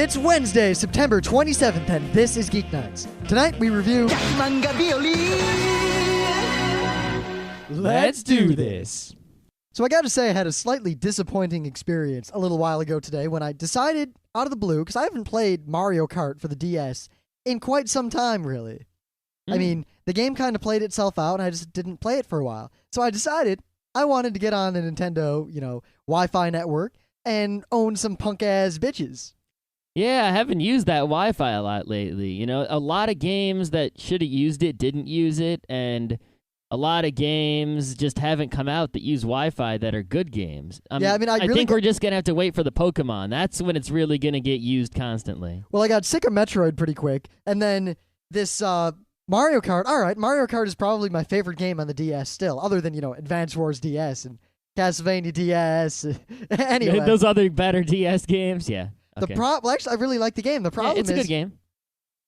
It's Wednesday, September 27th, and this is Geeknights. Tonight we review Gag Manga Biyori. Let's do this. So I gotta say I had a slightly disappointing experience a little while ago today when I decided, out of the blue, because I haven't played Mario Kart for the DS in quite some time, really. I mean, the game kind of played itself out, and I just didn't play it for a while. So I decided I wanted to get on the Nintendo, Wi-Fi network and own some punk-ass bitches. Yeah, I haven't used that Wi-Fi a lot lately. A lot of games that should have used it didn't use it, and a lot of games just haven't come out that use Wi-Fi that are good games. I think we're just going to have to wait for the Pokemon. That's when it's really going to get used constantly. Well, I got sick of Metroid pretty quick, and then this Mario Kart. All right, Mario Kart is probably my favorite game on the DS still, other than, Advance Wars DS and Castlevania DS. Anyway. Those other better DS games, yeah. Okay. Actually, I really like the game. The problem it's a good game.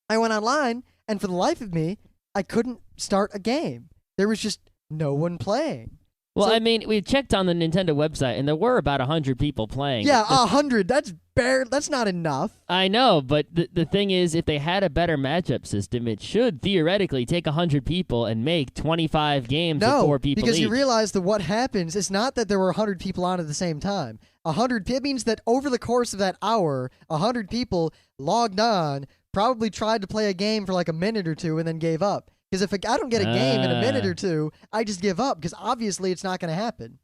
I went online, and for the life of me, I couldn't start a game. There was just no one playing. Well, we checked on the Nintendo website, and there were about 100 people playing. Yeah, 100. That's not enough. I know, but the thing is, if they had a better matchup system, it should theoretically take 100 people and make 25 games with 4 people because each. You realize that what happens is not that there were 100 people on at the same time. 100 means that over the course of that hour, 100 people logged on, probably tried to play a game for like a minute or two, and then gave up. Because if I don't get a game in a minute or two, I just give up, because obviously it's not going to happen.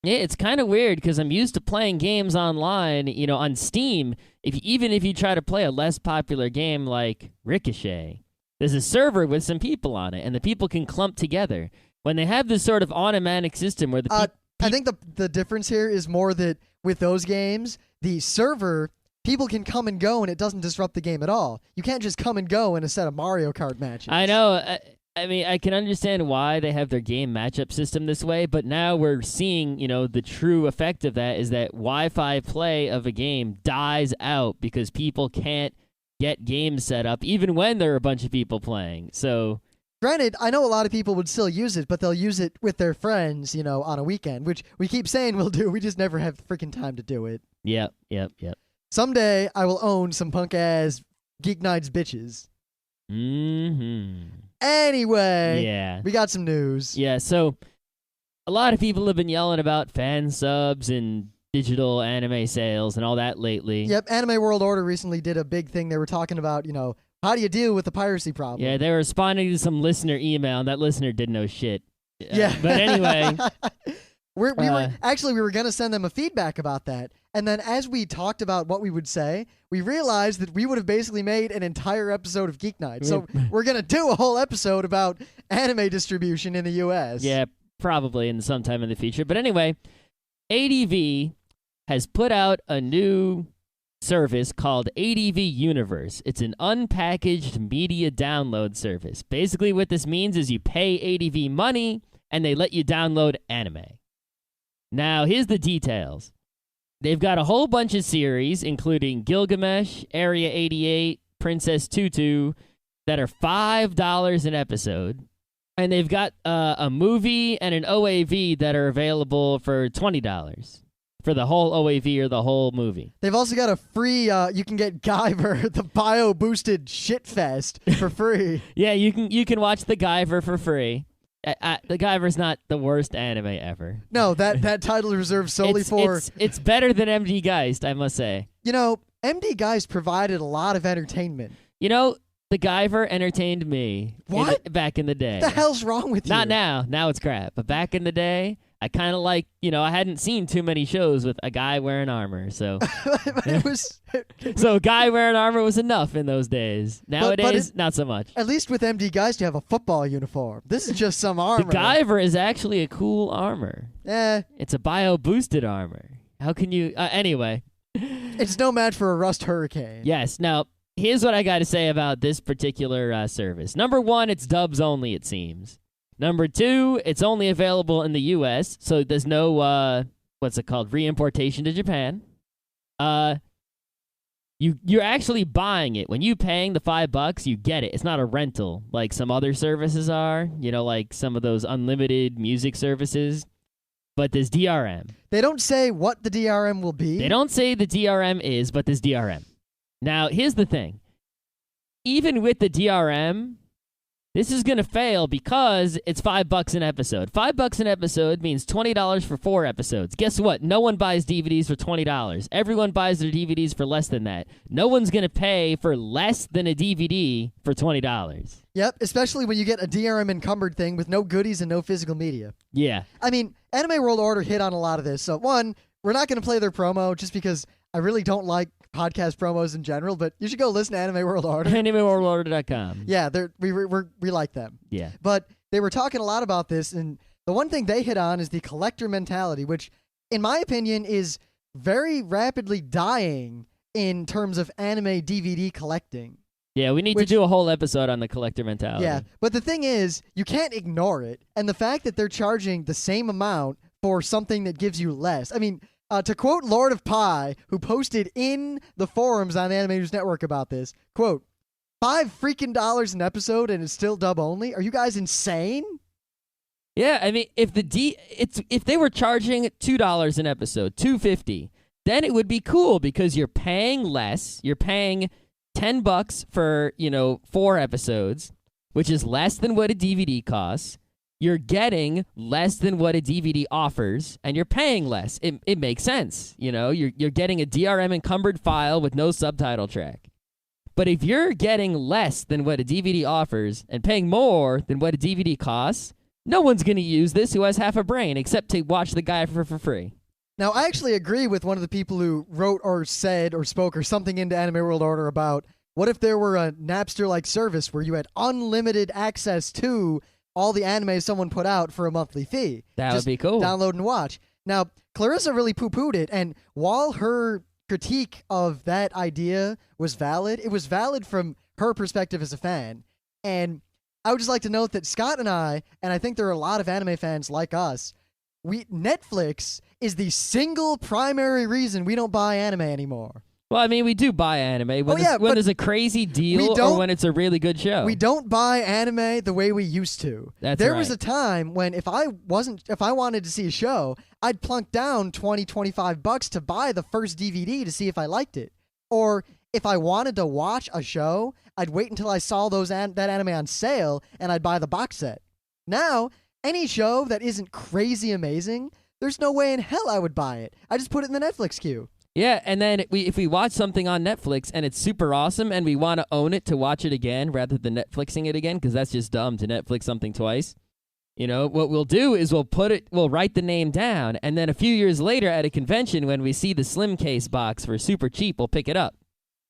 Yeah, it's kind of weird, because I'm used to playing games online, on Steam. Even if you try to play a less popular game like Ricochet, there's a server with some people on it, and the people can clump together. When they have this sort of automatic system where the I think the difference here is more that with those games, the server, people can come and go, and it doesn't disrupt the game at all. You can't just come and go in a set of Mario Kart matches. I know. I can understand why they have their game matchup system this way, but now we're seeing, the true effect of that is that Wi-Fi play of a game dies out because people can't get games set up, even when there are a bunch of people playing. So, granted, I know a lot of people would still use it, but they'll use it with their friends, on a weekend, which we keep saying we'll do. We just never have freaking time to do it. Yep. Someday, I will own some punk-ass Geeknights bitches. Anyway, yeah, we got some news. Yeah, so a lot of people have been yelling about fan subs and digital anime sales and all that lately. Yep, Anime World Order recently did a big thing. They were talking about, how do you deal with the piracy problem? Yeah, they were responding to some listener email, and that listener didn't know shit. Yeah. But anyway. we were going to send them a feedback about that. And then as we talked about what we would say, we realized that we would have basically made an entire episode of Geek Night. So we're going to do a whole episode about anime distribution in the U.S. Yeah, probably in sometime in the future. But anyway, ADV has put out a new service called ADV Universe. It's an unpackaged media download service. Basically what this means is you pay ADV money, and they let you download anime. Now, here's the details. They've got a whole bunch of series, including Gilgamesh, Area 88, Princess Tutu, that are $5 an episode. And they've got a movie and an OAV that are available for $20 for the whole OAV or the whole movie. They've also got a free, you can get Guyver, the bio-boosted shitfest, for free. Yeah, you can watch the Guyver for free. The Guyver's not the worst anime ever. No, that title is reserved solely for... It's better than MD Geist, I must say. MD Geist provided a lot of entertainment. The Guyver entertained me. Back in the day. What the hell's wrong with you? Not now. Now it's crap. But back in the day, I kind of like, I hadn't seen too many shows with a guy wearing armor, so... So a guy wearing armor was enough in those days. Nowadays, not so much. At least with MD Geist, you have a football uniform. This is just some armor. The Guyver is actually a cool armor. It's a bio-boosted armor. How can you... anyway. It's no match for a Rust Hurricane. Yes. Now, here's what I got to say about this particular service. Number 1, it's dubs only, it seems. Number 2, it's only available in the U.S., so there's no, reimportation to Japan. You're actually buying it. When you paying the $5, you get it. It's not a rental like some other services are, like some of those unlimited music services. But there's DRM. They don't say what the DRM will be? They don't say the DRM is, but there's DRM. Now, here's the thing. Even with the DRM, this is going to fail because it's $5 an episode. $5 an episode means $20 for 4 episodes. Guess what? No one buys DVDs for $20. Everyone buys their DVDs for less than that. No one's going to pay for less than a DVD for $20. Yep, especially when you get a DRM encumbered thing with no goodies and no physical media. Yeah. I mean, Anime World Order hit on a lot of this. So, one, we're not going to play their promo just because I really don't like podcast promos in general, but you should go listen to Anime World Order. AnimeWorldOrder.com. Yeah, we like them. Yeah. But they were talking a lot about this, and the one thing they hit on is the collector mentality, which, in my opinion, is very rapidly dying in terms of anime DVD collecting. Yeah, we need to do a whole episode on the collector mentality. Yeah, but the thing is, you can't ignore it, and the fact that they're charging the same amount for something that gives you less. I mean, to quote Lord of Pie, who posted in the forums on the Anime News Network about this, quote, $5 freaking an episode and it's still dub only? Are you guys insane? Yeah, I mean, if they were charging $2 an episode, $2.50, then it would be cool because you're paying less. You're paying $10 for, 4 episodes, which is less than what a DVD costs. You're getting less than what a DVD offers, and you're paying less. It makes sense. You're getting a DRM encumbered file with no subtitle track. But if you're getting less than what a DVD offers and paying more than what a DVD costs, no one's going to use this who has half a brain except to watch the guy for free. Now, I actually agree with one of the people who wrote or said or spoke or something into Anime World Order about what if there were a Napster-like service where you had unlimited access to all the anime someone put out for a monthly fee. That would be cool. Download and watch. Now, Clarissa really poo-pooed it, and while her critique of that idea was valid, it was valid from her perspective as a fan. And I would just like to note that Scott and I think there are a lot of anime fans like us, Netflix is the single primary reason we don't buy anime anymore. Well, I mean, we do buy anime when there's a crazy deal or when it's a really good show. We don't buy anime the way we used to. There was a time when if I wanted to see a show, I'd plunk down $20, $25 to buy the first DVD to see if I liked it. Or if I wanted to watch a show, I'd wait until I saw that anime on sale and I'd buy the box set. Now, any show that isn't crazy amazing, there's no way in hell I would buy it. I just put it in the Netflix queue. Yeah, and then if we watch something on Netflix and it's super awesome and we want to own it to watch it again rather than Netflixing it again, because that's just dumb to Netflix something twice, what we'll do is we'll write the name down, and then a few years later at a convention when we see the slim case box for super cheap, we'll pick it up.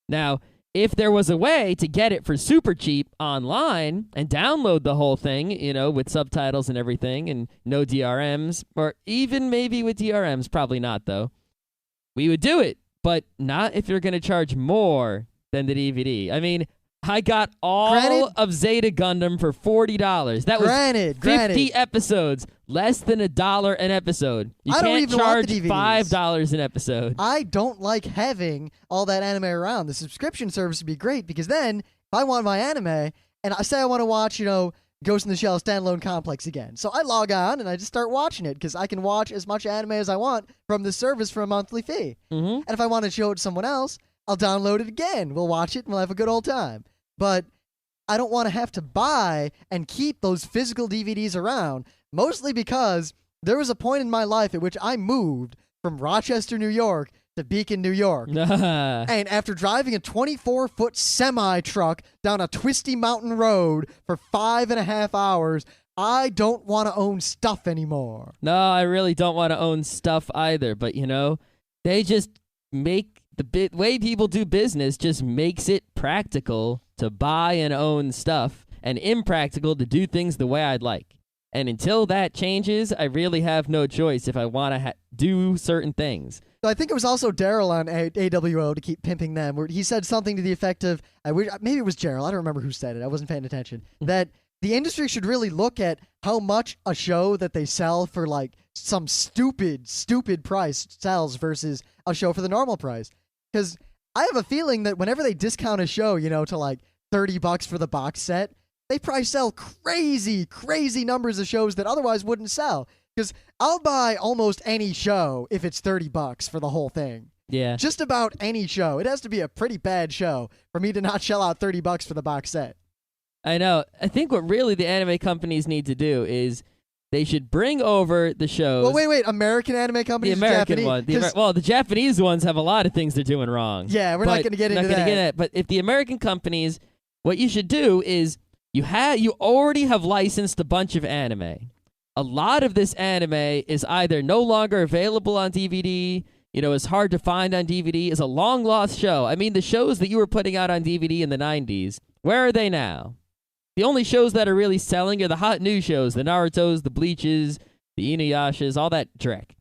Now, if there was a way to get it for super cheap online and download the whole thing, with subtitles and everything and no DRMs, or even maybe with DRMs, probably not though, we would do it, but not if you're going to charge more than the DVD. I mean, I got all of Zeta Gundam for $40. That was 50 episodes, less than $1 an episode. You can't charge $5 an episode. I don't like having all that anime around. The subscription service would be great because then if I want my anime and I say I want to watch, Ghost in the Shell Standalone Complex again. So I log on and I just start watching it because I can watch as much anime as I want from the service for a monthly fee. Mm-hmm. And if I want to show it to someone else, I'll download it again. We'll watch it and we'll have a good old time. But I don't want to have to buy and keep those physical DVDs around, mostly because there was a point in my life at which I moved from Rochester, New York to Beacon, New York. And after driving a 24-foot semi-truck down a twisty mountain road for 5.5 hours, I don't want to own stuff anymore. No, I really don't want to own stuff either. But, they just make the way people do business just makes it practical to buy and own stuff and impractical to do things the way I'd like. And until that changes, I really have no choice if I want to do certain things. So I think it was also Daryl on AWO to keep pimping them, where he said something to the effect of, maybe it was Daryl, I don't remember who said it, I wasn't paying attention, that the industry should really look at how much a show that they sell for like some stupid price sells versus a show for the normal price. Because I have a feeling that whenever they discount a show, to like $30 for the box set, they probably sell crazy numbers of shows that otherwise wouldn't sell. Because I'll buy almost any show if it's $30 for the whole thing. Yeah. Just about any show. It has to be a pretty bad show for me to not shell out $30 for the box set. I know. I think what really the anime companies need to do is they should bring over the shows. Well, wait. American anime companies? The American Japanese? one. The Japanese ones have a lot of things they're doing wrong. Yeah, we're not going to get into that. But if the American companies, what you should do is you already have licensed a bunch of anime. A lot of this anime is either no longer available on DVD, it's hard to find on DVD, is a long-lost show. I mean, the shows that you were putting out on DVD in the 90s, where are they now? The only shows that are really selling are the hot new shows, the Narutos, the Bleaches, the Inuyashas, all that dreck.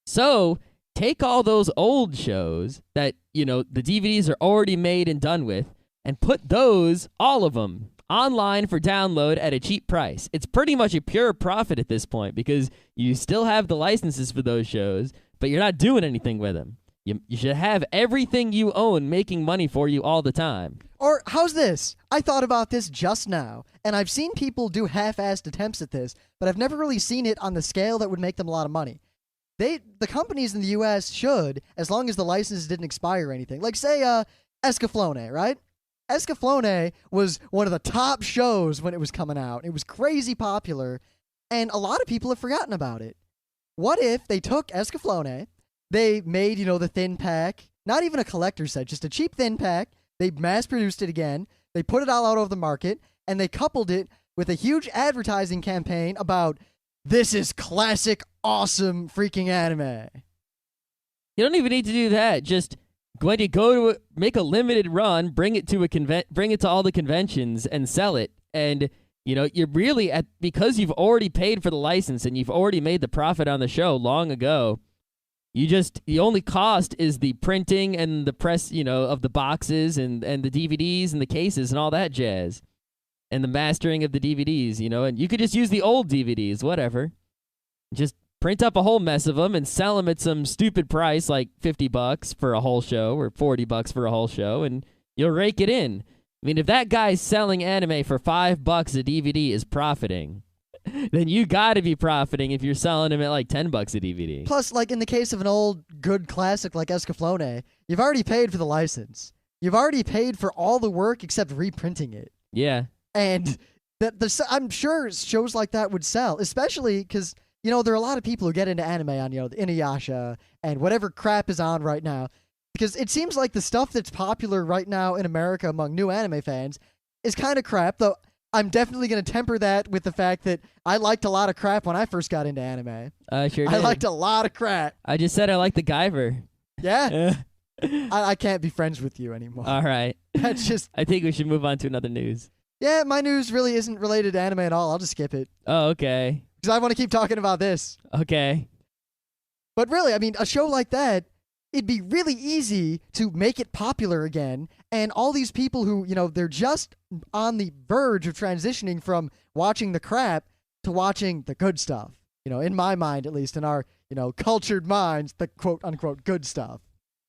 So, take all those old shows that, the DVDs are already made and done with, and put those, all of them, online for download at a cheap price. It's pretty much a pure profit at this point because you still have the licenses for those shows, but you're not doing anything with them. You should have everything you own making money for you all the time. Or how's this? I thought about this just now, and I've seen people do half-assed attempts at this, but I've never really seen it on the scale that would make them a lot of money. The companies in the U.S. should, as long as the licenses didn't expire or anything. Like, say, Escaflowne, right? Escaflowne was one of the top shows when it was coming out. It was crazy popular, and a lot of people have forgotten about it. What if they took Escaflowne, they made, the thin pack, not even a collector set, just a cheap thin pack, they mass-produced it again, they put it all out over the market, and they coupled it with a huge advertising campaign about, this is classic, awesome, freaking anime. You don't even need to do that. Just going to go to make a limited run, bring it to all the conventions and sell it. And, you're really because you've already paid for the license and you've already made the profit on the show long ago. The only cost is the printing and the press, of the boxes and the DVDs and the cases and all that jazz. And the mastering of the DVDs, and you could just use the old DVDs, whatever. Just print up a whole mess of them and sell them at some stupid price like $50 for a whole show or $40 for a whole show, and you'll rake it in. I mean, if that guy's selling anime for $5 a DVD is profiting, then you got to be profiting if you're selling them at like $10 a DVD. Plus, like in the case of an old good classic like Escaflowne, you've already paid for the license. You've already paid for all the work except reprinting it. Yeah. And I'm sure shows like that would sell, especially because, there are a lot of people who get into anime on, the Inuyasha and whatever crap is on right now. Because it seems like the stuff that's popular right now in America among new anime fans is kind of crap, though I'm definitely going to temper that with the fact that I liked a lot of crap when I first got into anime. I sure did. I liked a lot of crap. I just said I like the Guyver. Yeah? I can't be friends with you anymore. All right. That's just... I think we should move on to another news. Yeah, my news really isn't related to anime at all. I'll just skip it. Oh, okay. Because I want to keep talking about this. Okay. But really, I mean, a show like that, it'd be really easy to make it popular again. And all these people who, they're just on the verge of transitioning from watching the crap to watching the good stuff. In my mind, at least, in our, cultured minds, the quote-unquote good stuff.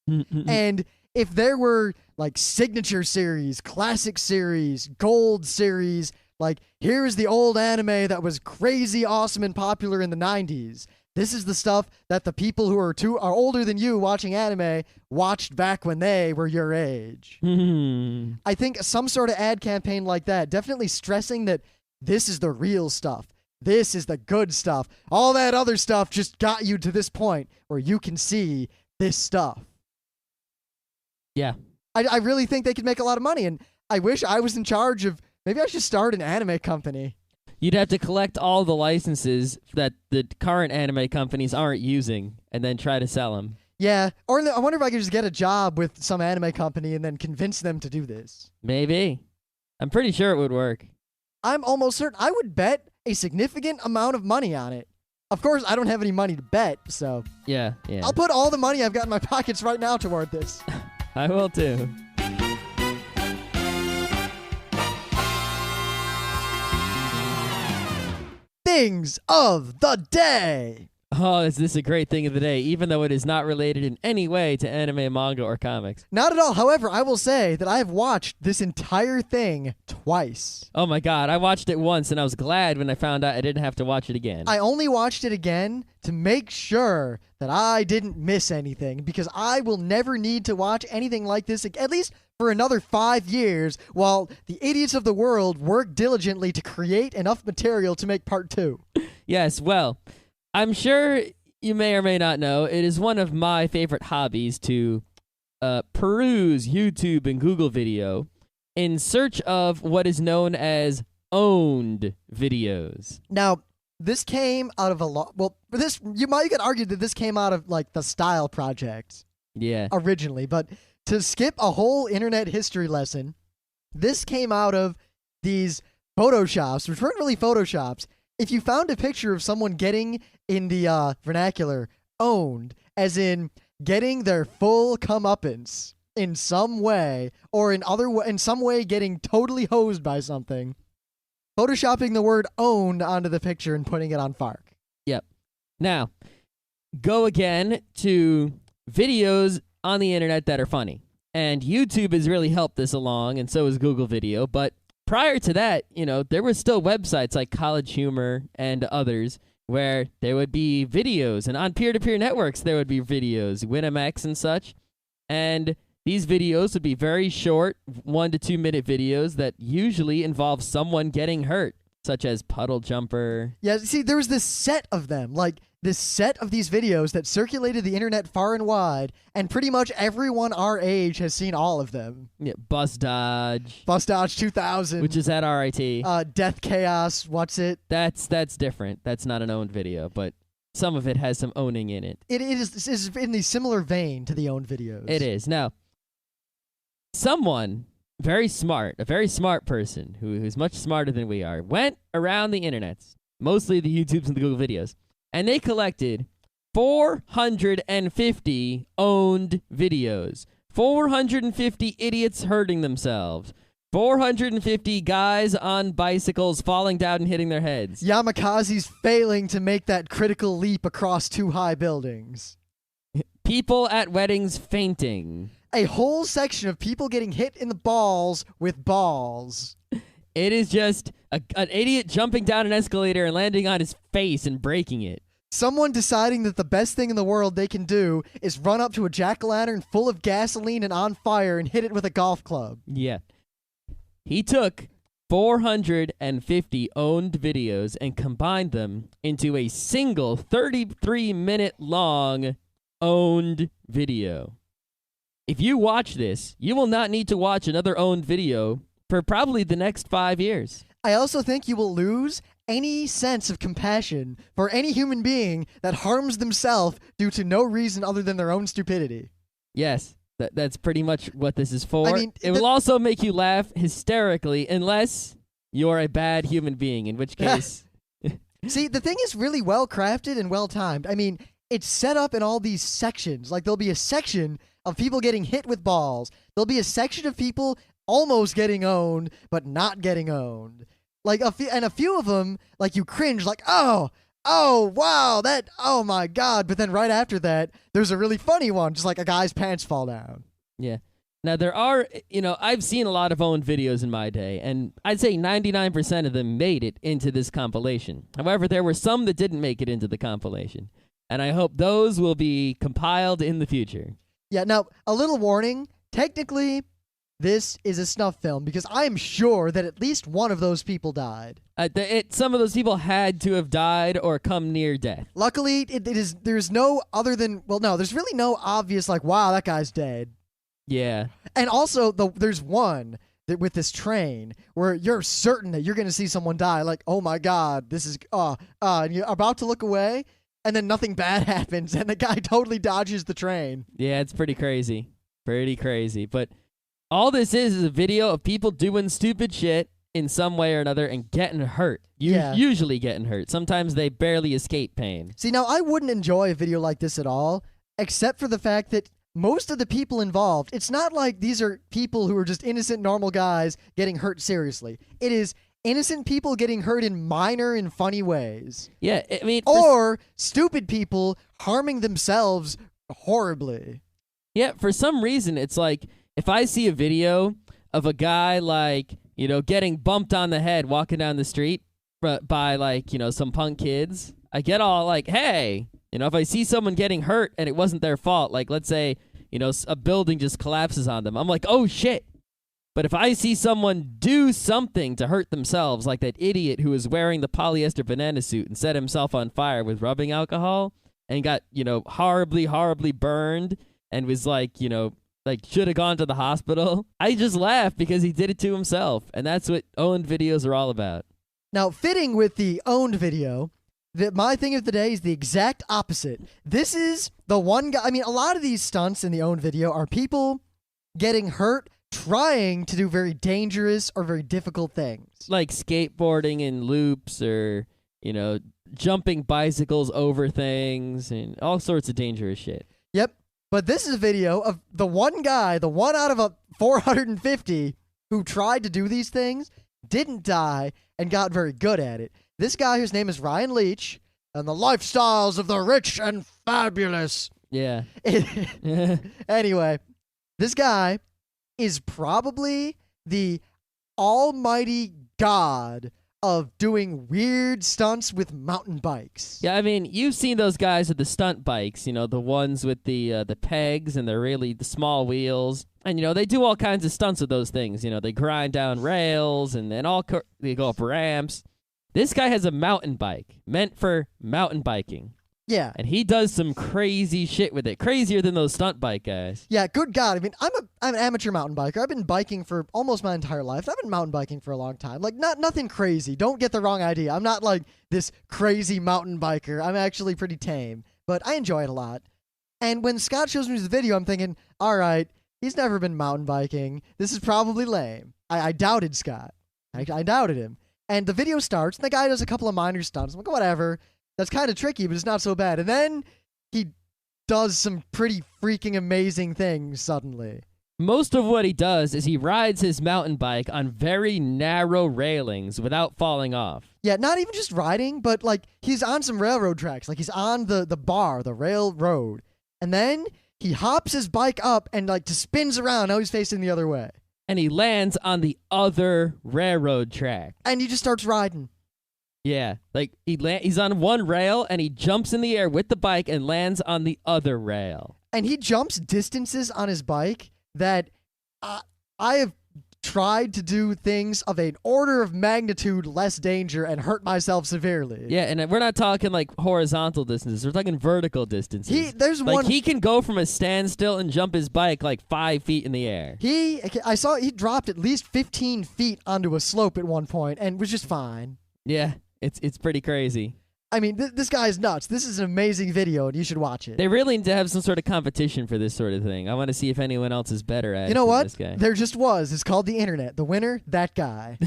And if there were, like, signature series, classic series, gold series, like, here's the old anime that was crazy awesome and popular in the 90s. This is the stuff that the people who are older than you watching anime watched back when they were your age. I think some sort of ad campaign like that, definitely stressing that this is the real stuff. This is the good stuff. All that other stuff just got you to this point where you can see this stuff. Yeah. I really think they could make a lot of money, and I wish I was in charge of... Maybe I should start an anime company. You'd have to collect all the licenses that the current anime companies aren't using and then try to sell them. Yeah, or I wonder if I could just get a job with some anime company and then convince them to do this. Maybe. I'm pretty sure it would work. I'm almost certain. I would bet a significant amount of money on it. Of course, I don't have any money to bet, so... Yeah. I'll put all the money I've got in my pockets right now toward this. I will too. Things of the day. Oh, is this a great thing of the day, even though it is not related in any way to anime, manga, or comics? Not at all. However, I will say that I have watched this entire thing twice. Oh my god, I watched it once and I was glad when I found out I didn't have to watch it again. I only watched it again to make sure that I didn't miss anything, because I will never need to watch anything like this, at least for another 5 years, while the idiots of the world work diligently to create enough material to make part 2. Yes, well, I'm sure you may or may not know, it is one of my favorite hobbies to peruse YouTube and Google video in search of what is known as owned videos. Now, this came out of a lot. Well, this you could argue that this came out of like the Style Project. Yeah. Originally, but to skip a whole internet history lesson, this came out of these photoshops, which weren't really photoshops. If you found a picture of someone getting, in the vernacular, owned, as in getting their full comeuppance in some way, or in some way getting totally hosed by something, photoshopping the word owned onto the picture and putting it on FARC. Yep. Now, go again to videos on the internet that are funny. And YouTube has really helped this along, and so has Google Video, but prior to that, there were still websites like College Humor and others where there would be videos, and on peer-to-peer networks there would be videos, WinMX and such, and these videos would be very short, 1 to 2 minute videos that usually involve someone getting hurt, such as Puddle Jumper. Yeah, see, there was this set of them, like this set of these videos that circulated the internet far and wide, and pretty much everyone our age has seen all of them. Yeah, Bus Dodge. Bus Dodge 2000. Which is at RIT. Death Chaos, what's it? That's different. That's not an owned video, but some of it has some owning in it. It is in the similar vein to the owned videos. It is. Now, someone a very smart person who's much smarter than we are, went around the internets, mostly the YouTubes and the Google videos, and they collected 450 owned videos. 450 idiots hurting themselves. 450 guys on bicycles falling down and hitting their heads. Yamakazes failing to make that critical leap across 2 high buildings. People at weddings fainting. A whole section of people getting hit in the balls with balls. It is just an idiot jumping down an escalator and landing on his face and breaking it. Someone deciding that the best thing in the world they can do is run up to a jack-o'-lantern full of gasoline and on fire and hit it with a golf club. Yeah. He took 450 owned videos and combined them into a single 33-minute long owned video. If you watch this, you will not need to watch another owned video for probably the next 5 years. I also think you will lose any sense of compassion for any human being that harms themselves due to no reason other than their own stupidity. Yes, that's pretty much what this is for. I mean, it will also make you laugh hysterically unless you're a bad human being, in which case... See, the thing is really well crafted and well timed. I mean, it's set up in all these sections. Like, there'll be a section of people getting hit with balls. There'll be a section of people almost getting owned, but not getting owned. Like, a few of them, like, you cringe, like, oh, wow, oh my God. But then right after that, there's a really funny one, just like a guy's pants fall down. Yeah. Now, there are, I've seen a lot of owned videos in my day, and I'd say 99% of them made it into this compilation. However, there were some that didn't make it into the compilation, and I hope those will be compiled in the future. Yeah, now, a little warning. Technically, this is a snuff film, because I am sure that at least one of those people died. Some of those people had to have died or come near death. Luckily, there's no other than, well, no, there's really no obvious, like, wow, that guy's dead. Yeah. And also, there's one that with this train where you're certain that you're going to see someone die. Like, oh my God, this is, and you're about to look away, and then nothing bad happens, and the guy totally dodges the train. Yeah, it's pretty crazy. Pretty crazy. But all this is a video of people doing stupid shit in some way or another and getting hurt. Usually getting hurt. Sometimes they barely escape pain. See, now, I wouldn't enjoy a video like this at all, except for the fact that most of the people involved, it's not like these are people who are just innocent, normal guys getting hurt seriously. It is innocent people getting hurt in minor and funny ways. Yeah, I mean, or stupid people harming themselves horribly. Yeah, for some reason, it's like if I see a video of a guy like, getting bumped on the head walking down the street by like, some punk kids, I get all like, hey, if I see someone getting hurt and it wasn't their fault, like let's say, a building just collapses on them, I'm like, oh shit. But if I see someone do something to hurt themselves, like that idiot who was wearing the polyester banana suit and set himself on fire with rubbing alcohol and got, horribly, horribly burned and was like, should have gone to the hospital, I just laugh because he did it to himself. And that's what owned videos are all about. Now, fitting with the owned video, my thing of the day is the exact opposite. This is the one guy. I mean, a lot of these stunts in the owned video are people getting hurt trying to do very dangerous or very difficult things. Like skateboarding in loops or, jumping bicycles over things and all sorts of dangerous shit. Yep. But this is a video of the one guy, the one out of a 450 who tried to do these things, didn't die, and got very good at it. This guy, whose name is Ryan Leach, and the lifestyles of the rich and fabulous. Yeah. Anyway, this guy is probably the almighty god of doing weird stunts with mountain bikes. Yeah, I mean, you've seen those guys with the stunt bikes, the ones with the pegs and the small wheels. And, they do all kinds of stunts with those things. They grind down rails and they go up ramps. This guy has a mountain bike meant for mountain biking. Yeah. And he does some crazy shit with it. Crazier than those stunt bike guys. Yeah, good God. I mean, I'm an amateur mountain biker. I've been biking for almost my entire life. I've been mountain biking for a long time. Like, nothing crazy. Don't get the wrong idea. I'm not like this crazy mountain biker. I'm actually pretty tame. But I enjoy it a lot. And when Scott shows me the video, I'm thinking, all right, he's never been mountain biking. This is probably lame. I doubted Scott. I doubted him. And the video starts, and the guy does a couple of minor stunts. I'm like, whatever. That's kind of tricky, but it's not so bad. And then he does some pretty freaking amazing things suddenly. Most of what he does is he rides his mountain bike on very narrow railings without falling off. Yeah, not even just riding, but like he's on some railroad tracks. Like he's on the railroad. And then he hops his bike up and like just spins around. Now he's facing the other way. And he lands on the other railroad track. And he just starts riding. Yeah, like he's on one rail and he jumps in the air with the bike and lands on the other rail. And he jumps distances on his bike that I have tried to do things of an order of magnitude less danger and hurt myself severely. Yeah, and we're not talking like horizontal distances. We're talking vertical distances. He can go from a standstill and jump his bike like 5 feet in the air. I saw he dropped at least 15 feet onto a slope at one point and was just fine. Yeah. It's pretty crazy. I mean, this guy is nuts. This is an amazing video, and you should watch it. They really need to have some sort of competition for this sort of thing. I want to see if anyone else is better at it. You know what? This guy. There just was. It's called the internet. The winner, that guy.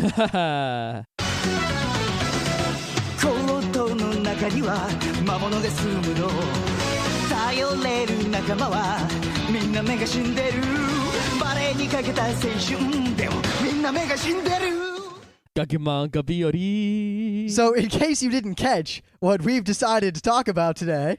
Gag Manga Biyori. So, in case you didn't catch what we've decided to talk about today,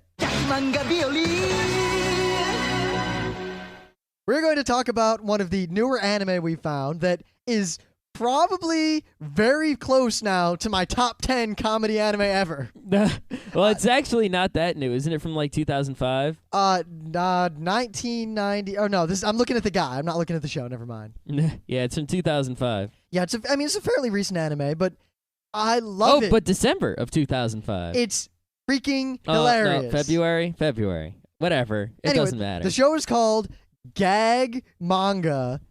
we're going to talk about one of the newer anime we found that is probably very close now to my top 10 comedy anime ever. Well, it's actually not that new. Isn't it from like 2005? 1990. Oh, no, I'm looking at the guy. I'm not looking at the show. Never mind. Yeah, it's from 2005. Yeah, it's a fairly recent anime, but I love it. Oh, but December of 2005. It's freaking hilarious. No, February. Whatever. It doesn't matter. The show is called Gag Manga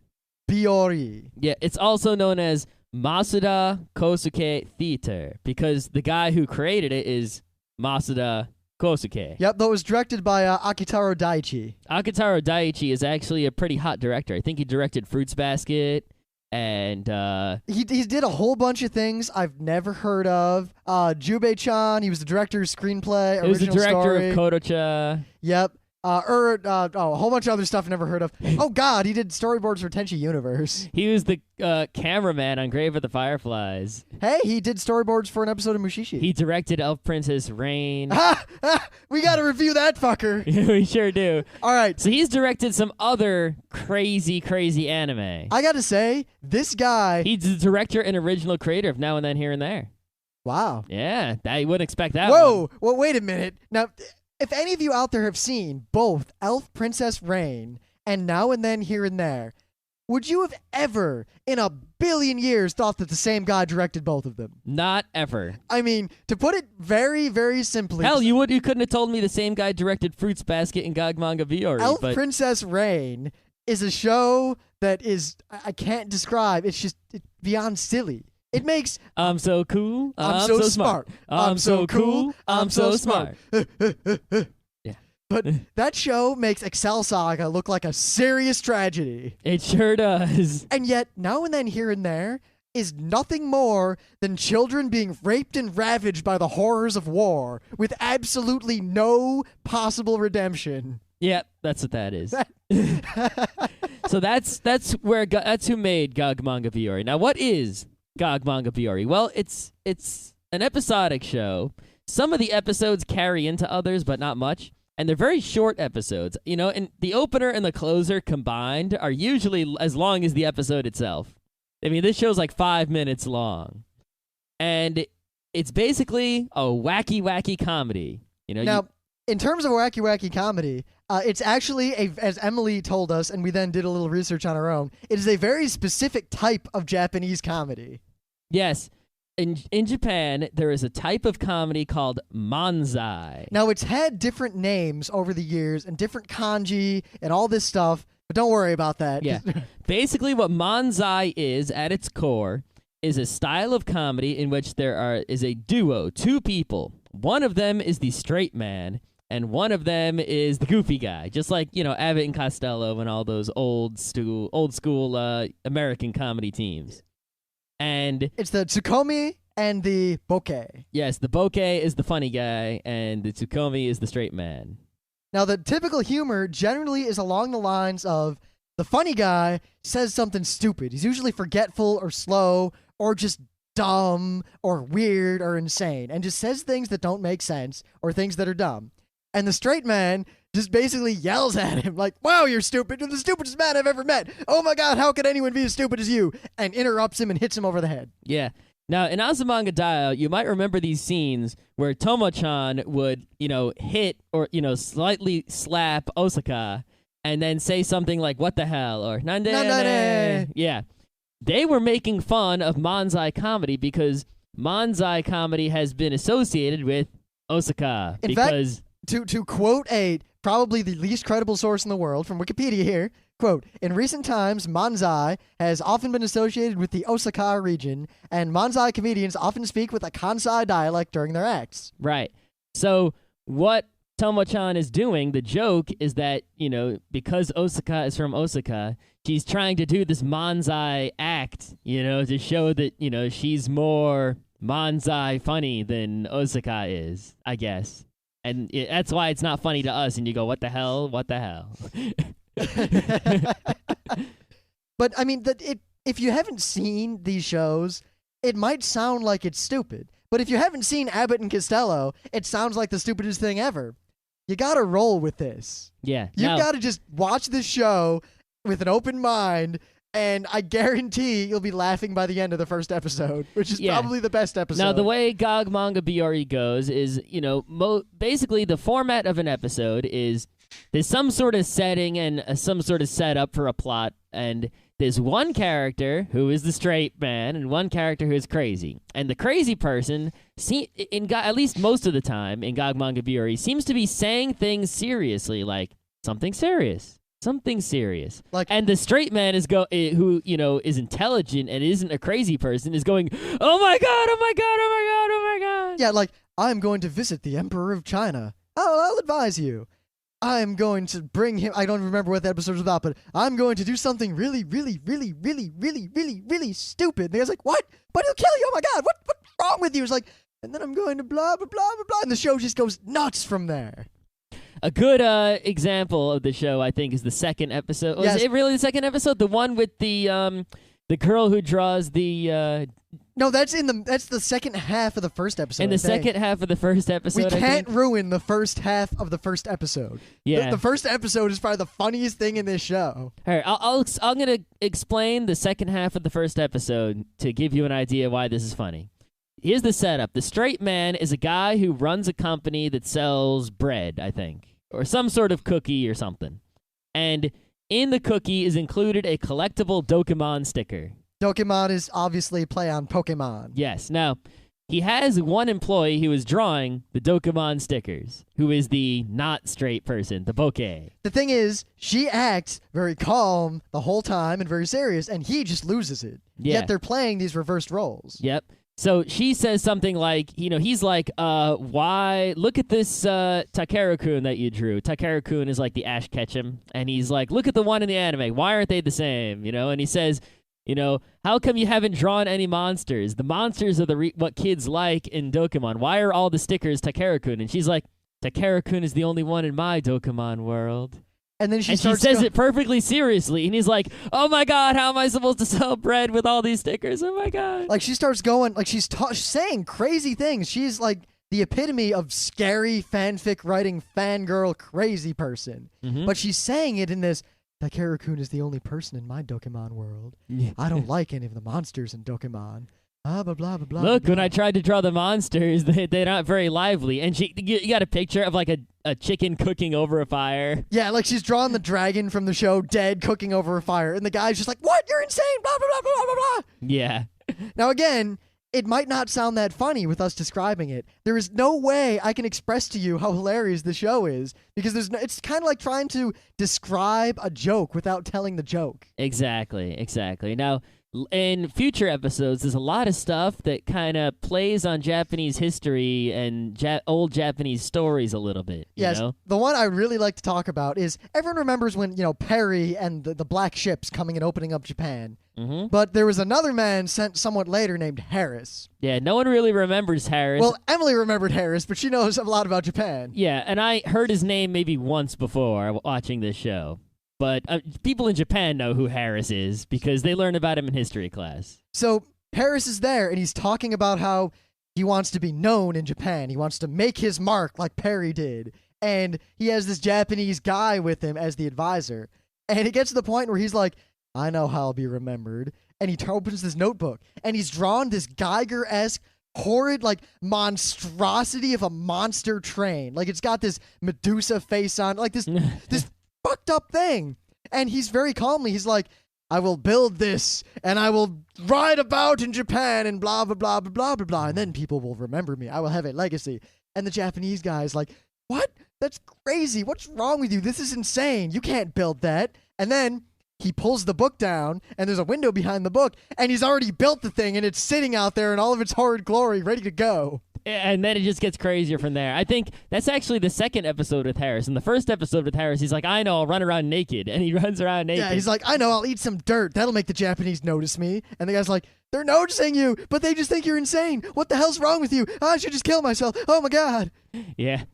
Biyori. Yeah, it's also known as Masuda Kosuke Theater because the guy who created it is Masuda Kosuke. Yep, that was directed by Akitaro Daichi. Akitaro Daichi is actually a pretty hot director. I think he directed Fruits Basket, and he did a whole bunch of things I've never heard of. Jubei-chan, he was the director of screenplay, he was the director story. of Kodocha. Yep. A whole bunch of other stuff I never heard of. Oh God, he did storyboards for Tenchi Universe. He was the cameraman on Grave of the Fireflies. Hey, he did storyboards for an episode of Mushishi. He directed Elf Princess Rain. We got to review that fucker. We sure do. All right. So he's directed some other crazy, crazy anime. I got to say, this guy... He's the director and original creator of Now and Then, Here and There. Wow. Yeah, I wouldn't expect that Whoa. Well, wait a minute. Now, if any of you out there have seen both Elf Princess Rain and Now and Then, Here and There, would you have ever, in a billion years, thought that the same guy directed both of them? Not ever. I mean, to put it very, very simply... Hell, you couldn't have told me the same guy directed Fruits Basket and Gag Manga Biyori. Elf Princess Rain is a show that is... I can't describe. It's just beyond silly. It makes... I'm so cool. I'm so smart. I'm so cool. I'm so smart. Yeah. But that show makes Excel Saga look like a serious tragedy. It sure does. And yet, Now and Then, Here and There is nothing more than children being raped and ravaged by the horrors of war with absolutely no possible redemption. Yep, that's what that is. So that's who made Gag Manga Biyori. Now, what is Gag Manga Biyori? Well, it's an episodic show. Some of the episodes carry into others, but not much. And they're very short episodes. You know, and the opener and the closer combined are usually as long as the episode itself. I mean, this show's like 5 minutes long. And it's basically a wacky, wacky comedy. You know, now, in terms of wacky, wacky comedy, it's actually, as Emily told us, and we then did a little research on our own, it is a very specific type of Japanese comedy. Yes. In Japan, there is a type of comedy called manzai. Now, it's had different names over the years and different kanji and all this stuff, but don't worry about that. Yeah. Basically, what manzai is, at its core, is a style of comedy in which there is a duo, two people. One of them is the straight man, and one of them is the goofy guy, just like, you know, Abbott and Costello and all those old school American comedy teams. And it's the Tsukomi and the Bokeh. Yes, the Bokeh is the funny guy, and the Tsukomi is the straight man. Now, the typical humor generally is along the lines of the funny guy says something stupid. He's usually forgetful or slow or just dumb or weird or insane and just says things that don't make sense or things that are dumb. And the straight man just basically yells at him like, wow, you're stupid. You're the stupidest man I've ever met. Oh my God, how could anyone be as stupid as you? And interrupts him and hits him over the head. Yeah. Now, in Azumanga Daioh, you might remember these scenes where Tomo-chan would, you know, hit or, you know, slightly slap Osaka and then say something like, what the hell? Or, nande. Nandere. Yeah. They were making fun of manzai comedy because manzai comedy has been associated with Osaka. In fact, to quote probably the least credible source in the world from Wikipedia here, quote, in recent times, manzai has often been associated with the Osaka region, and manzai comedians often speak with a Kansai dialect during their acts. Right. So what Tomo-chan is doing, the joke is that, you know, because Osaka is from Osaka, she's trying to do this manzai act, you know, to show that, you know, she's more manzai funny than Osaka is, I guess. And that's why it's not funny to us, and you go, what the hell? What the hell? But, I mean, if you haven't seen these shows, it might sound like it's stupid. But if you haven't seen Abbott and Costello, it sounds like the stupidest thing ever. You gotta roll with this. Yeah. You've gotta just watch this show with an open mind, and I guarantee you'll be laughing by the end of the first episode, which is probably the best episode. Now, the way Gag Manga Biyori goes is, you know, basically the format of an episode is there's some sort of setting and some sort of setup for a plot, and there's one character who is the straight man and one character who is crazy. And the crazy person, at least most of the time in Gag Manga Biyori, seems to be saying things seriously, like something serious. Something serious. And the straight man who, you know, is intelligent and isn't a crazy person is going, oh my God, oh my God, oh my God, oh my God. Yeah, like, I'm going to visit the Emperor of China. I'll advise you. I'm going to bring him, I don't remember what the episode was about, but I'm going to do something really, really, really, really, really, really, really stupid. And the guy's like, what? But he'll kill you, oh my God, what's wrong with you? It's like, and then I'm going to blah, blah, blah, blah, blah. And the show just goes nuts from there. A good example of the show, I think, is the second episode. Yes. Was it really the second episode? The one with the girl who draws the No, that's the second half of the first episode. in the second half of the first episode. We I can't think. ruin the first half of the first episode. Yeah. The first episode is probably the funniest thing in this show. All right, I'm gonna explain the second half of the first episode to give you an idea why this is funny. Here's the setup. The straight man is a guy who runs a company that sells bread, I think, or some sort of cookie or something. And in the cookie is included a collectible Dokemon sticker. Dokemon is obviously play on Pokemon. Yes. Now, he has one employee who is drawing the Dokemon stickers, who is the not straight person, the bokeh. The thing is, she acts very calm the whole time and very serious, and he just loses it. Yeah. Yet they're playing these reversed roles. Yep. So she says something like, he's like, why, look at this Takeru-kun that you drew. Takeru-kun is like the Ash Ketchum, and he's like, look at the one in the anime. Why aren't they the same? And he says, how come you haven't drawn any monsters? The monsters are what kids like in Dokemon. Why are all the stickers Takeru-kun? And she's like, Takeru-kun is the only one in my Dokemon world. And then she says it perfectly seriously, and he's like, "Oh my God, how am I supposed to sell bread with all these stickers? Oh my God!" Like she starts going, like she's saying crazy things. She's like the epitome of scary fanfic writing fangirl crazy person. Mm-hmm. But she's saying it in this. Takeru-kun is the only person in my Dokemon world. I don't like any of the monsters in Dokemon. Blah, blah, blah, blah, Look, blah. when I tried to draw the monsters, they're not very lively. And you got a picture of like a chicken cooking over a fire. Yeah, like she's drawing the dragon from the show dead, cooking over a fire. And the guy's just like, what? You're insane! Blah, blah, blah, blah, blah, blah. Yeah. Now, again, it might not sound that funny with us describing it. There is no way I can express to you how hilarious the show is, because it's kind of like trying to describe a joke without telling the joke. Exactly. Now, in future episodes, there's a lot of stuff that kind of plays on Japanese history and old Japanese stories a little bit. Yes, the one I really like to talk about is everyone remembers when, Perry and the black ships coming and opening up Japan. Mm-hmm. But there was another man sent somewhat later named Harris. Yeah, no one really remembers Harris. Well, Emily remembered Harris, but she knows a lot about Japan. Yeah, and I heard his name maybe once before watching this show. But people in Japan know who Harris is because they learn about him in history class. So Harris is there, and he's talking about how he wants to be known in Japan. He wants to make his mark like Perry did. And he has this Japanese guy with him as the advisor. And it gets to the point where he's like, I know how I'll be remembered. And he opens this notebook, and he's drawn this Geiger-esque, horrid, like, monstrosity of a monster train. Like, it's got this Medusa face on, like this fucked up thing. And he's very calmly, he's like, I will build this, and I will ride about in Japan, and blah, blah, blah, blah, blah, blah, blah, and then people will remember me. I will have a legacy. And the Japanese guy is like, what? That's crazy. What's wrong with you? This is insane. You can't build that. And then he pulls the book down, and there's a window behind the book, and he's already built the thing, and it's sitting out there in all of its horrid glory, ready to go. And then it just gets crazier from there. I think that's actually the second episode with Harris. In the first episode with Harris, he's like, I know, I'll run around naked. And he runs around naked. Yeah, he's like, I know, I'll eat some dirt. That'll make the Japanese notice me. And the guy's like, they're noticing you, but they just think you're insane. What the hell's wrong with you? I should just kill myself. Oh, my God. Yeah.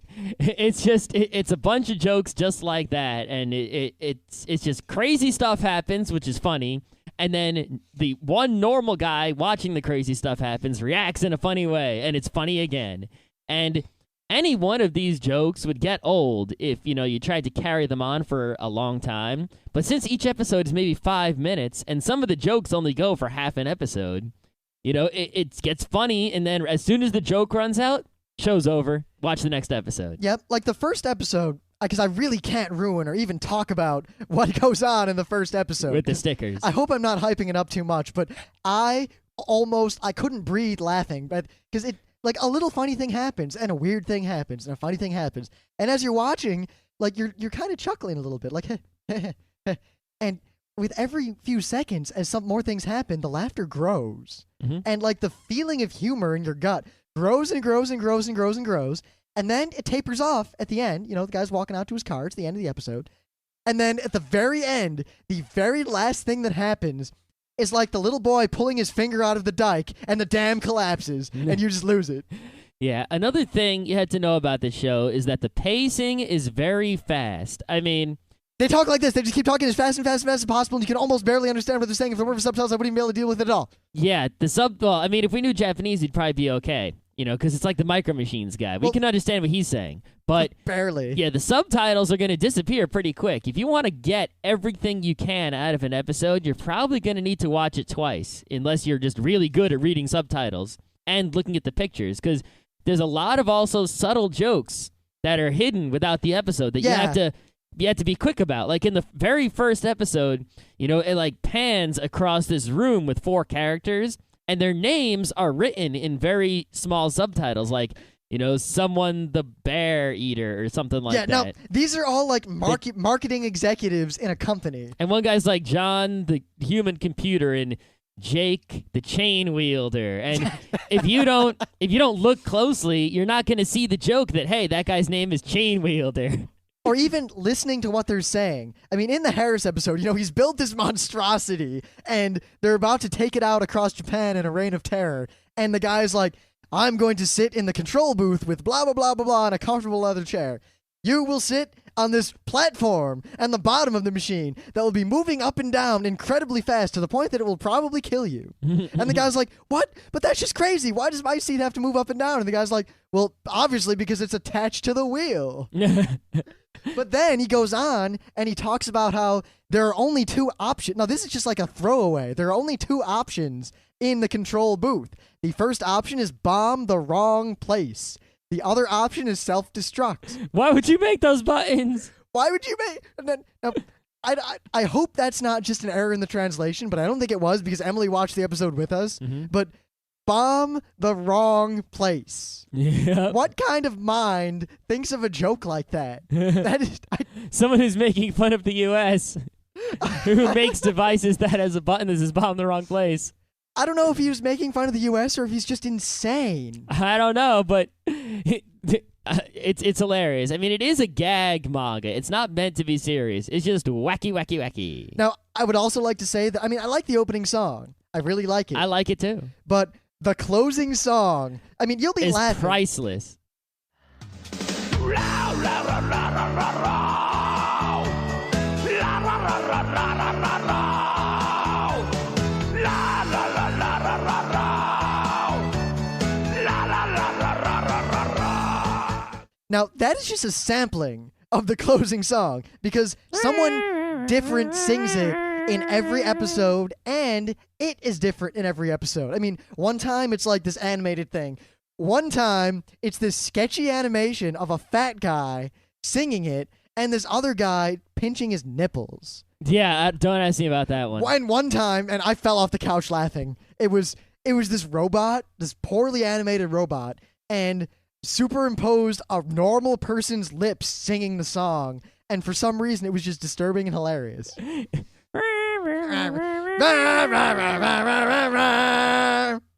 It's a bunch of jokes just like that. And it's just crazy stuff happens, which is funny. And then the one normal guy watching the crazy stuff happens reacts in a funny way, and it's funny again. And any one of these jokes would get old if, you tried to carry them on for a long time. But since each episode is maybe 5 minutes, and some of the jokes only go for half an episode, it gets funny, and then as soon as the joke runs out, show's over. Watch the next episode. Yep, like the first episode, because I really can't ruin or even talk about what goes on in the first episode. With the stickers. I hope I'm not hyping it up too much, but I couldn't breathe laughing, but because like a little funny thing happens, and a weird thing happens, and a funny thing happens, and as you're watching, like you're kind of chuckling a little bit, like, and with every few seconds, as some more things happen, the laughter grows, and like the feeling of humor in your gut grows and grows and grows and grows and grows. And then it tapers off at the end. The guy's walking out to his car. It's the end of the episode. And then at the very end, the very last thing that happens is like the little boy pulling his finger out of the dike and the dam collapses and you just lose it. Yeah, another thing you had to know about this show is that the pacing is very fast. I mean, they talk like this. They just keep talking as fast and fast and fast as possible, and you can almost barely understand what they're saying. If there weren't for subtitles, I wouldn't even be able to deal with it at all. Yeah, well, I mean, if we knew Japanese, we'd probably be okay. Because it's like the Micro Machines guy. We can understand what he's saying. But barely. Yeah, the subtitles are going to disappear pretty quick. If you want to get everything you can out of an episode, you're probably going to need to watch it twice, unless you're just really good at reading subtitles and looking at the pictures. Because there's a lot of also subtle jokes that are hidden without the episode that you have to be quick about. Like in the very first episode, it like pans across this room with 4 characters, and their names are written in very small subtitles, like, someone the bear eater or something like that. Yeah, no, these are all like marketing executives in a company. And one guy's like John the human computer and Jake the chain wielder. And if you don't look closely, you're not going to see the joke that, hey, that guy's name is chain wielder. Or even listening to what they're saying. I mean, in the Harris episode, he's built this monstrosity, and they're about to take it out across Japan in a reign of terror. And the guy's like, I'm going to sit in the control booth with blah, blah, blah, blah, blah, in a comfortable leather chair. You will sit on this platform and the bottom of the machine that will be moving up and down incredibly fast to the point that it will probably kill you. And the guy's like, what? But that's just crazy. Why does my seat have to move up and down? And the guy's like, well, obviously because it's attached to the wheel. But then he goes on and he talks about how there are only 2 options. Now, this is just like a throwaway. There are only 2 options in the control booth. The first option is bomb the wrong place. The other option is self-destruct. Why would you make those buttons? Why would you make... And then, now, I hope that's not just an error in the translation, but I don't think it was because Emily watched the episode with us. Mm-hmm. But bomb the wrong place. Yeah. What kind of mind thinks of a joke like that? That is someone who's making fun of the U.S. who makes devices that has a button that says bomb the wrong place. I don't know if he was making fun of the U.S. or if he's just insane. I don't know, but it's hilarious. I mean, it is a gag manga. It's not meant to be serious. It's just wacky, wacky, wacky. Now, I would also like to say that, I like the opening song. I really like it. I like it too. But the closing song, you'll be laughing. It's priceless. Now, that is just a sampling of the closing song because someone different sings it in every episode, and it is different in every episode. One time it's like this animated thing. One time it's this sketchy animation of a fat guy singing it, and this other guy pinching his nipples. Yeah, don't ask me about that one. And one time, and I fell off the couch laughing, it was this robot, this poorly animated robot, and superimposed a normal person's lips singing the song, and for some reason it was just disturbing and hilarious.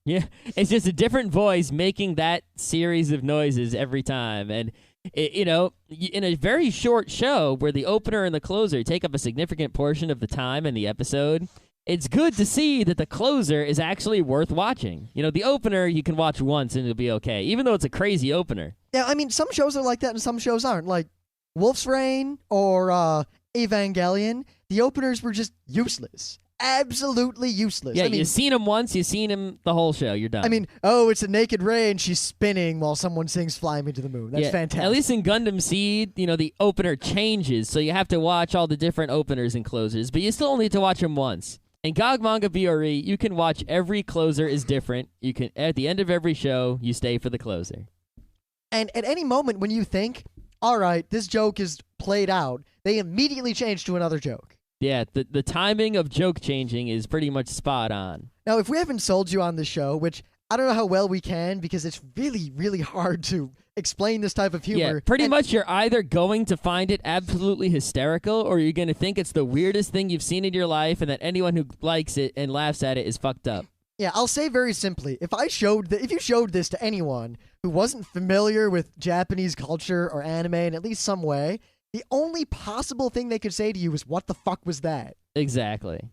Yeah, it's just a different voice making that series of noises every time. And in a very short show where the opener and the closer take up a significant portion of the time in the episode, it's good to see that the closer is actually worth watching. The opener you can watch once and it'll be okay, even though it's a crazy opener. Yeah, some shows are like that and some shows aren't. Like Wolf's Rain or Evangelion, the openers were just useless. Absolutely useless. Yeah, you've seen him once, you've seen him the whole show, you're done. It's a naked Ray and she's spinning while someone sings Fly Me to the Moon. That's fantastic. At least in Gundam Seed, the opener changes, so you have to watch all the different openers and closers, but you still only need to watch them once. In Gag Manga Biyori, you can watch every closer is different. You can, at the end of every show, you stay for the closer. And at any moment when you think, all right, this joke is played out, they immediately change to another joke. Yeah, the timing of joke changing is pretty much spot on. Now, if we haven't sold you on the show, which I don't know how well we can because it's really, really hard to explain this type of humor. Yeah, pretty much you're either going to find it absolutely hysterical or you're going to think it's the weirdest thing you've seen in your life and that anyone who likes it and laughs at it is fucked up. Yeah, I'll say very simply, if you showed this to anyone who wasn't familiar with Japanese culture or anime in at least some way, the only possible thing they could say to you is, what the fuck was that? Exactly.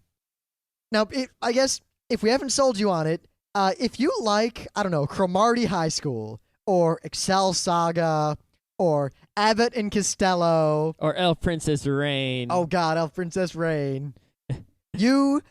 Now, I guess if we haven't sold you on it, if you like, I don't know, Cromartie High School or Excel Saga, or Abbott and Costello, or Elf Princess Rain. oh god, Elf Princess Rain, you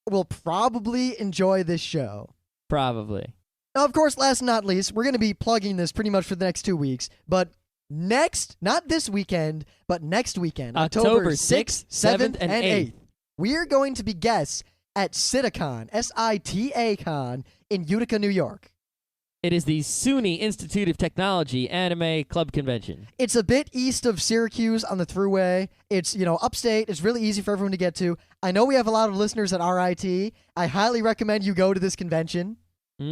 will probably enjoy this show. Probably. Now, of course, last and not least, we're going to be plugging this pretty much for the next 2 weeks, but not this weekend, but next weekend, October 6th, 7th, and 8th, we are going to be guests at SITACon, SITA-Con, in Utica, New York. It is the SUNY Institute of Technology Anime Club Convention. It's a bit east of Syracuse on the thruway. It's, upstate. It's really easy for everyone to get to. I know we have a lot of listeners at RIT. I highly recommend you go to this convention. But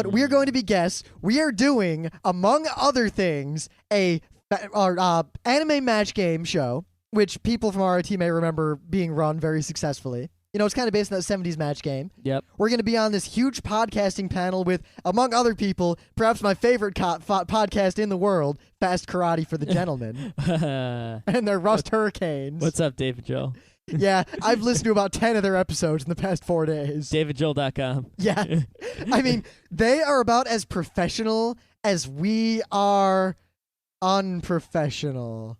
we're going to be guests. We are doing, among other things, our anime match game show, which people from RIT may remember being run very successfully. It's kind of based on that 70s match game. Yep. We're going to be on this huge podcasting panel with, among other people, perhaps my favorite podcast in the world, Fast Karate for the Gentlemen. And their Rust Hurricanes. What's up, David Joel? Yeah, I've listened to about 10 of their episodes in the past 4 days. DavidJoel.com. Yeah. I mean, they are about as professional as we are unprofessional.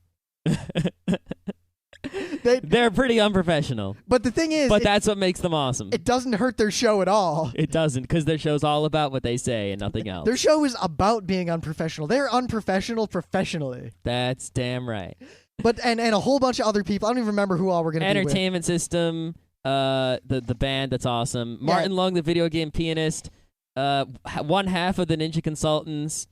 They're pretty unprofessional. But the thing is... But that's what makes them awesome. It doesn't hurt their show at all. It doesn't, because their show's all about what they say and nothing else. Their show is about being unprofessional. They're unprofessional professionally. That's damn right. But and a whole bunch of other people. I don't even remember who all we're going to be with. Entertainment System, the band that's awesome. Martin Lung, the video game pianist. One half of the Ninja Consultants.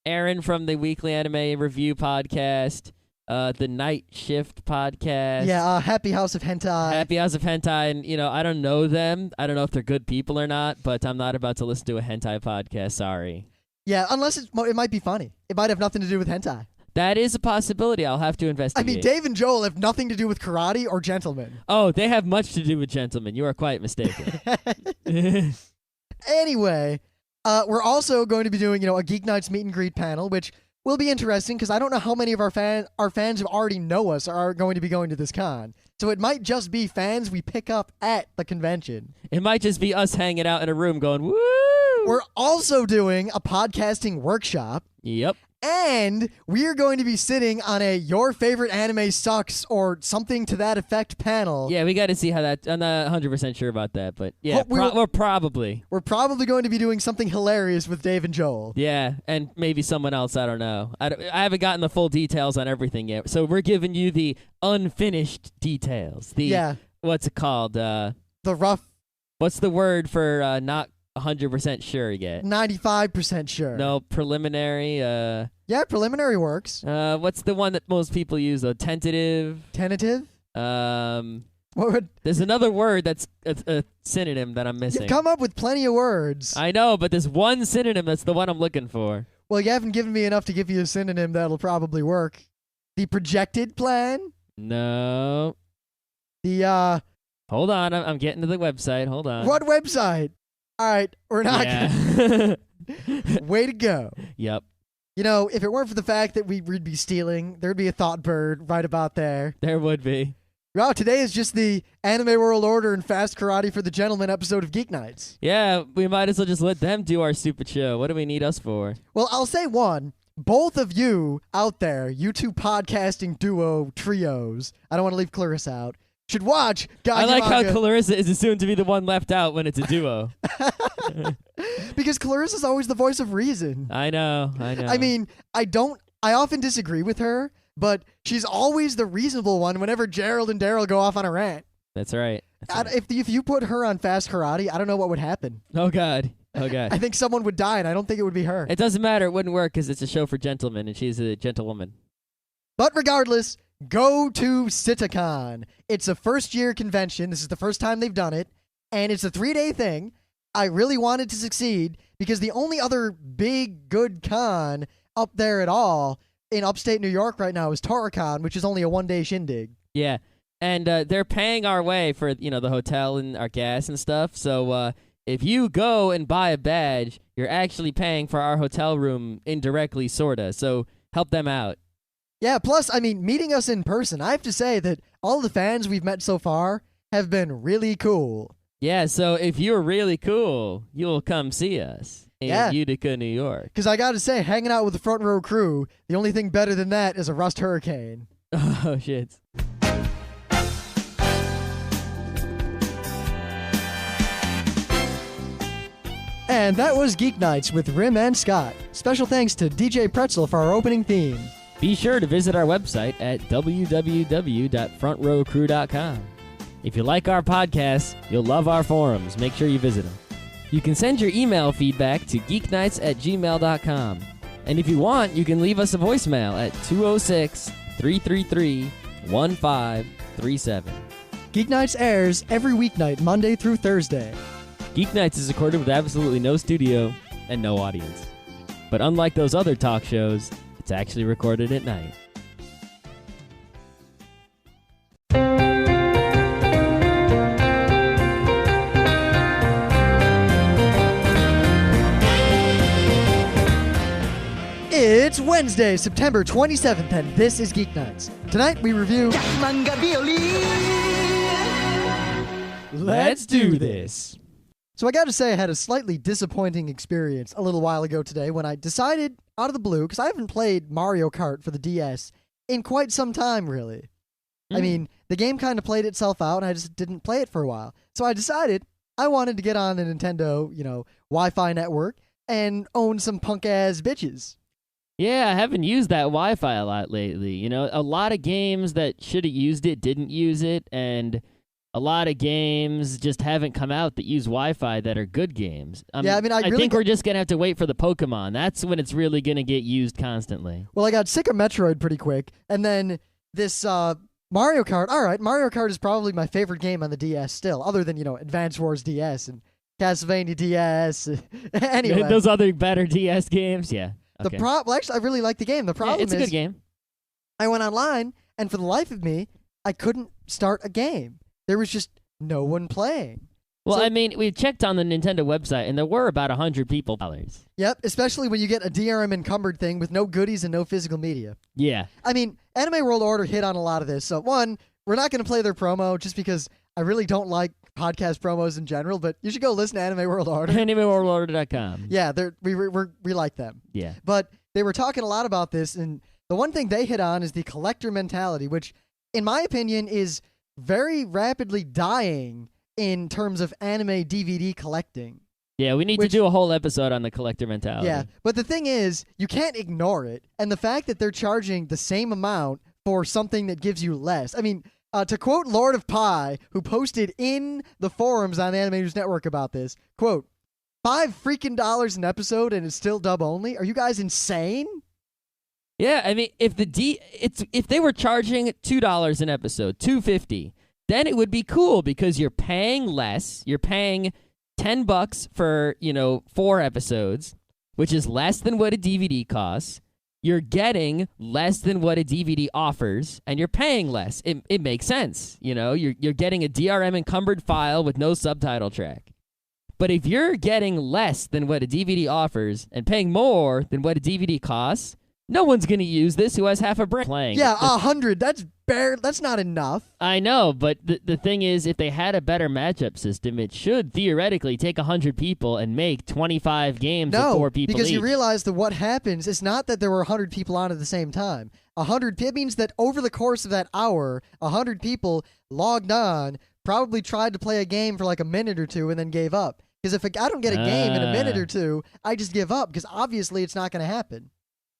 Aaron from the Weekly Anime Review podcast. The Night Shift podcast. Yeah, Happy House of Hentai. Happy House of Hentai. And, I don't know them. I don't know if they're good people or not, but I'm not about to listen to a hentai podcast. Sorry. Yeah, unless it might be funny. It might have nothing to do with hentai. That is a possibility. I'll have to investigate. I mean, Dave and Joel have nothing to do with karate or gentlemen. Oh, they have much to do with gentlemen. You are quite mistaken. Anyway, we're also going to be doing, a Geeknights meet and greet panel, which will be interesting because I don't know how many of our fans who already know us are going to be going to this con. So it might just be fans we pick up at the convention. It might just be us hanging out in a room going, woo! We're also doing a podcasting workshop. Yep. And we are going to be sitting on a Your Favorite Anime Sucks or something to that effect panel. Yeah, we got to see how that... I'm not 100% sure about that, but yeah, we're probably... We're probably going to be doing something hilarious with Dave and Joel. Yeah, and maybe someone else, I don't know. I haven't gotten the full details on everything yet, so we're giving you the unfinished details. What's it called? The rough... What's the word for not 100% sure yet? 95% sure. No, preliminary... Yeah, preliminary works. What's the one that most people use, though? Tentative? Tentative? There's another word that's a synonym that I'm missing. You've come up with plenty of words. I know, but there's one synonym that's the one I'm looking for. Well, you haven't given me enough to give you a synonym that'll probably work. The projected plan? No. The, Hold on, I'm getting to the website. Hold on. What website? All right, we're not gonna... Way to go. Yep. If it weren't for the fact that we'd be stealing, there'd be a thought bird right about there. There would be. Wow, today is just the Anime World Order and Fast Karate for the Gentlemen episode of Geeknights. Yeah, we might as well just let them do our stupid show. What do we need us for? Well, I'll say one. Both of you out there, you two podcasting duo trios, I don't want to leave Clarissa out, should watch Gag Manga. I like Manga. how Clarissa is assumed to be the one left out when it's a duo. Because Clarissa's always the voice of reason. I know. I mean, I often disagree with her, but she's always the reasonable one whenever Gerald and Daryl go off on a rant. That's right. If you put her on Fast Karate, I don't know what would happen. Oh, God. I think someone would die, and I don't think it would be her. It doesn't matter. It wouldn't work because it's a show for gentlemen, and she's a gentlewoman. But regardless, go to SITACon. It's a first-year convention. This is the first time they've done it, and it's a 3-day thing. I really wanted to succeed because the only other big, good con up there at all in upstate New York right now is ToraCon, which is only a 1-day shindig. Yeah, and they're paying our way for, the hotel and our gas and stuff, so if you go and buy a badge, you're actually paying for our hotel room indirectly, sorta, so help them out. Yeah, plus, I mean, meeting us in person, I have to say that all the fans we've met so far have been really cool. Yeah, so if you're really cool, you'll come see us in Utica, New York. Because I got to say, hanging out with the front row crew, the only thing better than that is a Rust Hurricane. Oh, shit. And that was Geeknights with Rim and Scott. Special thanks to DJ Pretzel for our opening theme. Be sure to visit our website at www.frontrowcrew.com. If you like our podcasts, you'll love our forums. Make sure you visit them. You can send your email feedback to geeknights@gmail.com. And if you want, you can leave us a voicemail at 206-333-1537. Geeknights airs every weeknight, Monday through Thursday. Geeknights is recorded with absolutely no studio and no audience. But unlike those other talk shows, it's actually recorded at night. It's Wednesday, September 27th, and this is Geeknights. Tonight we review Gag Manga Biyori. Let's do this. So I got to say I had a slightly disappointing experience a little while ago today when I decided out of the blue, because I haven't played Mario Kart for the DS in quite some time, really. I mean, the game kind of played itself out, and I just didn't play it for a while. So I decided I wanted to get on the Nintendo, Wi-Fi network and own some punk-ass bitches. Yeah, I haven't used that Wi-Fi a lot lately. A lot of games that should have used it didn't use it, and a lot of games just haven't come out that use Wi-Fi that are good games. I think we're just going to have to wait for the Pokemon. That's when it's really going to get used constantly. Well, I got sick of Metroid pretty quick, and then this Mario Kart. All right, Mario Kart is probably my favorite game on the DS still, other than, Advance Wars DS and Castlevania DS. Anyway. Those other better DS games, yeah. Okay. Actually, I really like the game. The problem it's a good game. I went online, and for the life of me, I couldn't start a game. There was just no one playing. Well, we checked on the Nintendo website, and there were about 100 people. Yep, especially when you get a DRM encumbered thing with no goodies and no physical media. Yeah. Anime World Order hit on a lot of this. So, one, we're not going to play their promo just because I really don't like podcast promos in general, but you should go listen to Anime World Order. AnimeWorldOrder.com. Yeah, we like them. Yeah. But they were talking a lot about this, and the one thing they hit on is the collector mentality, which, in my opinion, is very rapidly dying in terms of anime DVD collecting. Yeah, we need to do a whole episode on the collector mentality. Yeah, but the thing is, you can't ignore it, and the fact that they're charging the same amount for something that gives you less. To quote Lord of Pie, who posted in the forums on the Anime News Network about this, quote, $5 freaking an episode and it's still dub only? Are you guys insane? Yeah, if they were charging $2 an episode, $2.50, then it would be cool because you're paying less. You're paying $10 for, 4 episodes, which is less than what a DVD costs. You're getting less than what a DVD offers, and you're paying less. It makes sense. You're getting a DRM encumbered file with no subtitle track. But if you're getting less than what a DVD offers and paying more than what a DVD costs, no one's going to use this who has half a brain playing. Yeah, 100. That's not enough. I know, but the thing is, if they had a better matchup system, it should theoretically take 100 people and make 25 games with 4 people because each. You realize that what happens is not that there were 100 people on at the same time. 100 means that over the course of that hour, 100 people logged on, probably tried to play a game for like a minute or two and then gave up. Because if I don't get a game in a minute or two, I just give up because obviously it's not going to happen.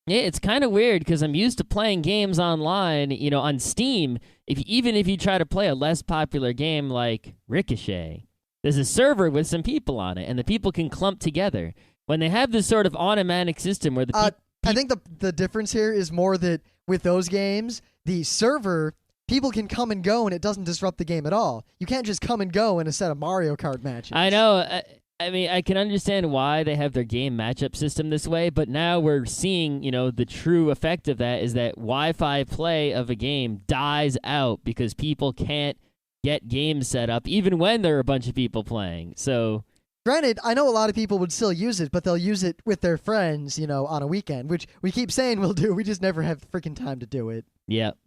Yeah, it's kind of weird because I'm used to playing games online, on Steam. Even if you try to play a less popular game like Ricochet, there's a server with some people on it, and the people can clump together. When they have this sort of automatic system where I think the difference here is more that with those games, the server, people can come and go, and it doesn't disrupt the game at all. You can't just come and go in a set of Mario Kart matches. I know. I can understand why they have their game matchup system this way, but now we're seeing, the true effect of that is that Wi-Fi play of a game dies out because people can't get games set up, even when there are a bunch of people playing. So, granted, I know a lot of people would still use it, but they'll use it with their friends, on a weekend, which we keep saying we'll do. We just never have the freaking time to do it. Yep.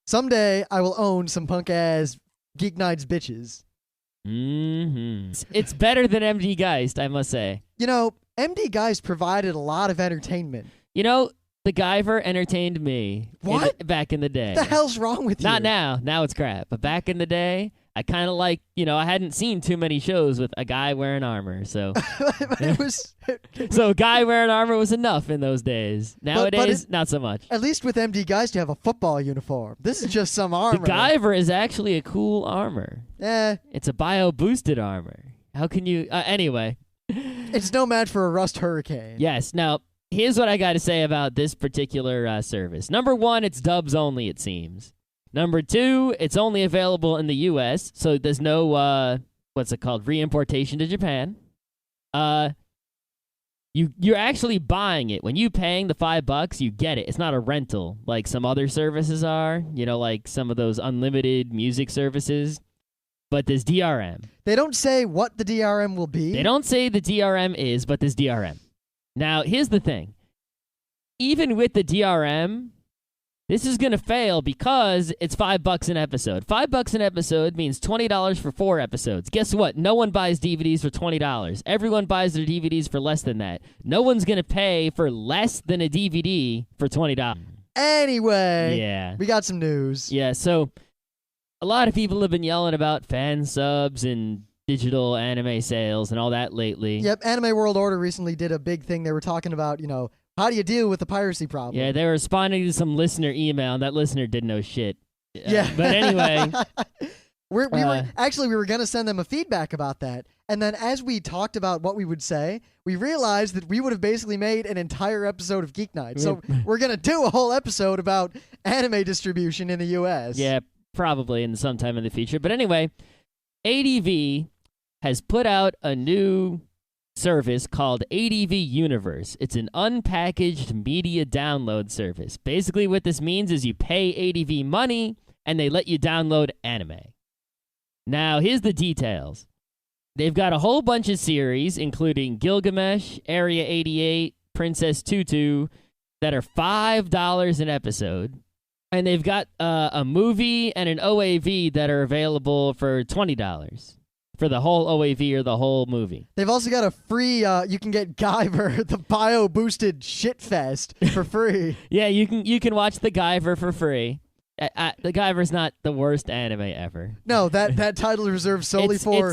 Someday I will own some punk-ass Geeknights bitches. It's better than MD Geist, I must say. You know, MD Geist provided a lot of entertainment. You know, the Guyver entertained me. What? Back in the day. What the hell's wrong with you? Not now. Now it's crap. But back in the day, I kind of like, I hadn't seen too many shows with a guy wearing armor. So It was. so a guy wearing armor was enough in those days. Nowadays, not so much. At least with MD Geist, you have a football uniform. This is just some armor. The Guyver is actually a cool armor. It's a bio-boosted armor. How can you... anyway. It's no match for a Rust Hurricane. Yes. Now, here's what I got to say about this particular service. Number one, it's dubs only, it seems. Number two, it's only available in the U.S., so there's no, what's it called, reimportation to Japan. You're actually buying it. When you're paying the $5, you get it. It's not a rental like some other services are, like some of those unlimited music services. But there's DRM. They don't say what the DRM will be. They don't say the DRM is, but there's DRM. Now, here's the thing. Even with the DRM, this is going to fail because it's $5 an episode. $5 an episode means $20 for 4 episodes. Guess what? No one buys DVDs for $20. Everyone buys their DVDs for less than that. No one's going to pay for less than a DVD for $20. Anyway, yeah, we got some news. Yeah, so a lot of people have been yelling about fan subs and digital anime sales and all that lately. Yep, Anime World Order recently did a big thing. They were talking about, how do you deal with the piracy problem? Yeah, they were responding to some listener email, and that listener didn't know shit. Yeah. But anyway. we were going to send them a feedback about that. And then as we talked about what we would say, we realized that we would have basically made an entire episode of Geeknights. So we're going to do a whole episode about anime distribution in the U.S. Yeah, probably in sometime in the future. But anyway, ADV has put out a new service called ADV Universe. It's an unpackaged media download service. Basically what this means is you pay ADV money and they let you download anime. Now, here's the details. They've got a whole bunch of series, including Gilgamesh, Area 88, Princess Tutu, that are $5 an episode. And they've got a movie and an OAV that are available for $20. For the whole OAV or the whole movie. They've also got a free, you can get Guyver, the bio-boosted shitfest, for free. Yeah, you can watch the Guyver for free. The Guyver's not the worst anime ever. No, that title is reserved solely for